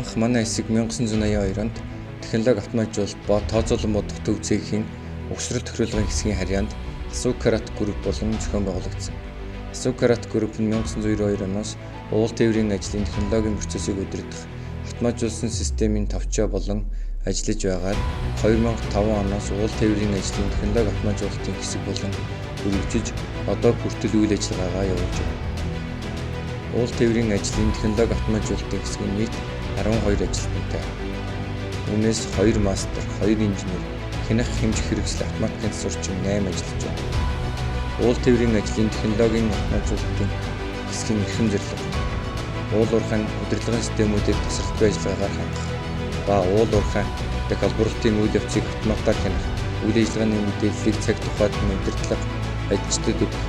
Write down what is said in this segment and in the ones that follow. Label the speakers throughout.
Speaker 1: Анх манай хэсэг 1982 онд технологи автоматжуулалт ба тооцоолон бодох төв цэгийн угсрал тохируулгын хэсгийн харьяанд Assocarrat Group болон зохион байгуулагдсан. Assocarrat Group нь 1992 оноос уул тээврийн ажлын технологийн процессыг удирдах автоматжуулсан системийн товчоо болон ажиллаж байгаад 2005 оноос уул тээврийн ажлын технологи автоматжуулалтын хэсэг болон өргөжиж одоо хүртэл үйл ажиллагаагаа явуулж байна. Уул тээврийн ажлын технологи автоматжуулалтын хэсэг нь нийт 12 ажилтнтай. Үүнээс 2 мастер, 2 инженер, хянах хэмжих хэрэгсэл автоматикийн сурчин 8 ажиллаж байна. Уул тээврийн ажлын технологийн автоматжуулалтын хэсгийн эрхэм зорилго уул уурхайн удирдлагын системүүдэд тасралтгүй ажиллагаагаар хангах ба уул уурхайн халбарлалтын үйл явцыг автоматар хянах, үйл ажиллагааны мэдээллийг цаг тухайд удирдлага ажилчдад өгөх,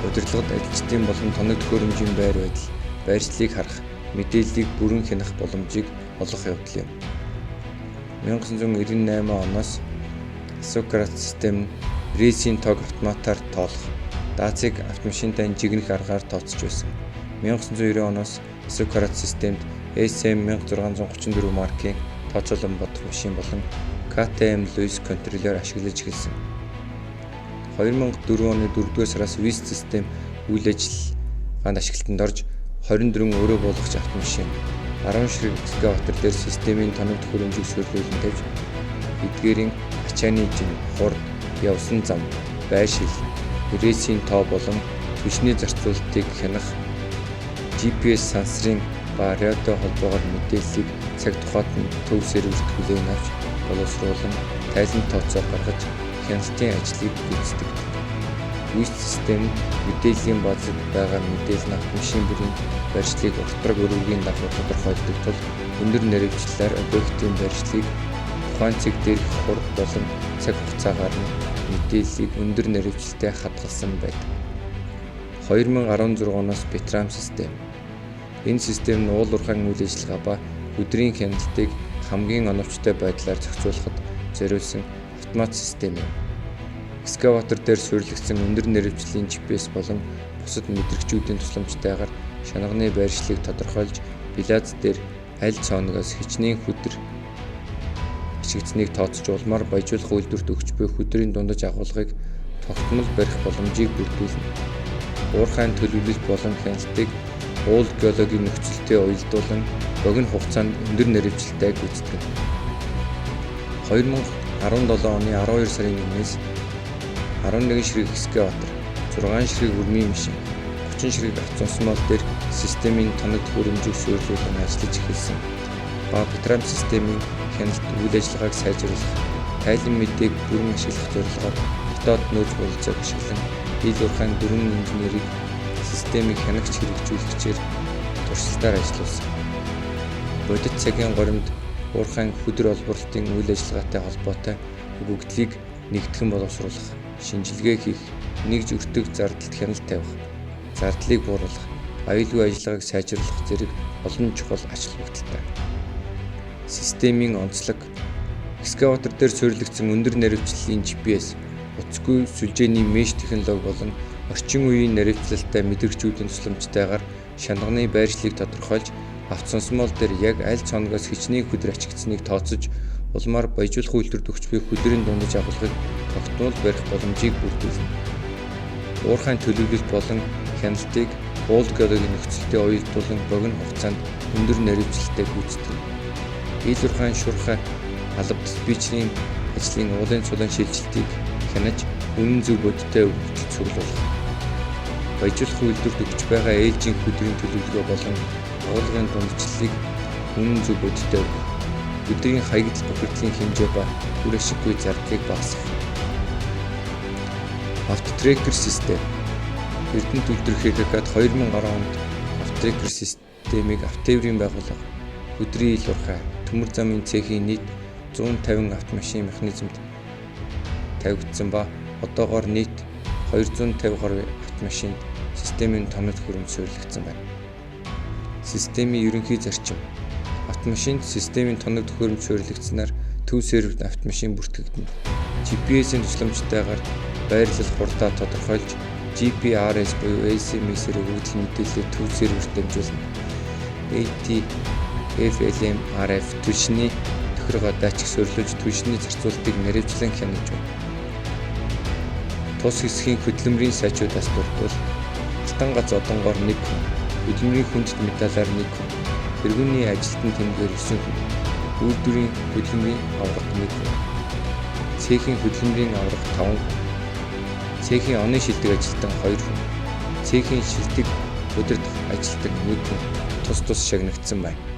Speaker 1: удирдлагад ажилчдын болон тоног төхөөрөмжийн байр байдал, байршлыг харах, мэдээллийг бүрэн хянах боломжийг олгох явдал юм. 1998 оноос Assocarrat систем рейсийн тог автоматар тоолох, даацыг автомашинтай жигнэх аргаар тооцож байсан. 1990 оноос Assocarrat системд SM1634 маркийн тооцоолон бодох машин болон KTM Luis контроллер ашиглаж эхэлсэн. 2004 оны 4-р сараас WIS систем үйл ажиллагаанд ашиглалтанд орж 24 өрөө буулгагч автомашин 10 ширхэг экскаватор дээр системийн тоног төхөөрөмжийг суурилуулан тавьж эдгээрийн ачааны жин, хурд, явсан зам, байршил, рейсийн тоо болон түвшний зарцуулалтыг хянах, GPS сансрын ба радио холбоогоор мэдээллийг цаг тухайд төв серверт хүлээн авч боловсруулан тайлан тооцоо гаргаж хяналтын ажлыг гүйцэтгэдэг. WIS систем мэдээллийн базад байгаа мэдээлэл нь автомашин бүрийн байршлыг орторог өргөгийн дагуу тодорхойлдог тул өндөр нэрвчлэлээр объектын байршлыг тухайн цаг дээрх хурд болон цаг хугацаагаар нь мэдээллийг өндөр нэрвчлэлтэй хадгалсан байдаг. 2016 оноос Betram систем. Энэ систем нь уул уурхайн үйл ажиллагаа ба өдрийн хяналтыг хамгийн оновчтой байдлаар зохицуулахад зориулсан автомат систем юм. Экскаватор дээр суурилагдсан өндөр нэрвчлэлийн GPS болон бусад мэдрэгчүүдийн тусламжтайгаар шанагны байршлыг тодорхойлж билаз дээр аль цооногоос хичнээн хүдэр ашигдсныг тооцож улмаар баяжуулах үйлдвэрт өгч буй хүдрийн дундаж агуулгыг тогтмол барих боломжийг бүрдүүлнэ. Уурхайн төлөвлөлт болон хяналтыг уул геологийн нөхцөлтэй уялдуулан богино хугацаанд өндөр нэрвчлэлтэй гүйцэтгэв. 2017 оны 12 сарын 1-ээс 11 ширхэг экскаватор, 6 ширхэг өрмийн машин, 30 ширхэг автосмол дээр системийн тоног төхөөрөмжийг суурилуулан ажиллаж эхэлсэн. Ба Betram системийн хяналт үйл ажиллагааг сайжруулах, тайлан мэдээг бүрэн ашиглах зорилгоор дотоод нөөц бололцоог ашиглан ил уурхайн 4 инженерийг системийг хянагч хэрэгжүүлэгчээр туршилтаар ажиллуулсан. Бодит цагийн горимд уурхайн хөдөр олборлолтын үйл ажиллагаатай холбоотой өгөгдлийг нэгтгэн боловсруулах, шинжилгээ хийх, нэгж өртөг зардлалт хяналт тавих, зардлыг бууруулах, аюулгүй ажиллагааг сайжруулах зэрэг олон чухал ач холбогдолтой. Системийн онцлог экскаватор дээр суурилагдсан өндөр нэрвчлэлийн GPS, утасгүй сүлжээний меш технологи болон орчин үеийн нэрвчлэлтэй мэдрэгчүүдийн тусламжтайгаар шанагны байршлыг тодорхойлж автосмол дээр яг аль цооногоос хичнээн хүдэр ашигдсныг тооцож улмаар баяжуулах үйлдвэрт өгч буй хүдрийн дундаж агуулгыг тогтмол барих боломжийг бүрдүүлнэ. Уурхайн төлөвлөлт болон хяналтыг уул геологийн нөхцөлтэй уялдуулан богино хугацаанд өндөр нэрвчлэлтэй гүйцэтгэв. Ил уурхайн шуурхай алба диспетчерийн ажлын уулын цулын шилжилтийг хянаж үнэн зөв бодиттой өгөгдөлд цуглуулах. Баяжуулах үйлдвэрт өгч байгаа ээлжийн хүдрийн төлөвлөгөө болон агуулгын дундчлалыг үнэн зөв бодиттой өгөх. Өдрийн хаягдл бохирдлын хэмжээ ба үр ашиггүй зардлыг багасгах. Автотрекер систем. Эрдэнэт үйлдвэрийн хэтгээд 2010 онд автотрекер системийг автотээврийн байгууллага өдрийн ил уурхай төмөр замын цэхийн нийт 150 автомашин механизмд тавигдсан ба одоогоор нийт 250 гаруй автомашинд системийн тоног төхөөрөмж суурилагдсан байна. Системийн ерөнхий зарчим. Автомашинд системийн тоног төхөөрөмж суурилагдсанаар төв серверт автомашин бүртгэгдэнэ. GPS-ийн тусламжтайгаар байрлал хурдаа тодорхойлж GPRS буюу SMS-ээр өгөгдөл мэдээлэлийг төв серверт дамжуулна. AT FLM, RF түлшний тохиргоо датчик суурилж түлшний зарцуулалтыг наривчлан хянаж байна. Тус хэсгийн хөдөлмөрийн сайжуудаас дурдвал алтан гац одонгоор 1 хүн, хөдөлмөрийн хүндэт металлаар 1 хүн, тэргүүний ажилтны тэмдгээр 9 хүн, үйлдвэрийн хөдөлмөрийн авраг 1 хүн, цехийн хөдөлмөрийн авраг 5 хүн, цехийн оны шилдэг ажилтан 2 хүн, цехийн шилдэг удирдах ажилтан 1 хүн тус шагнагдсан байна.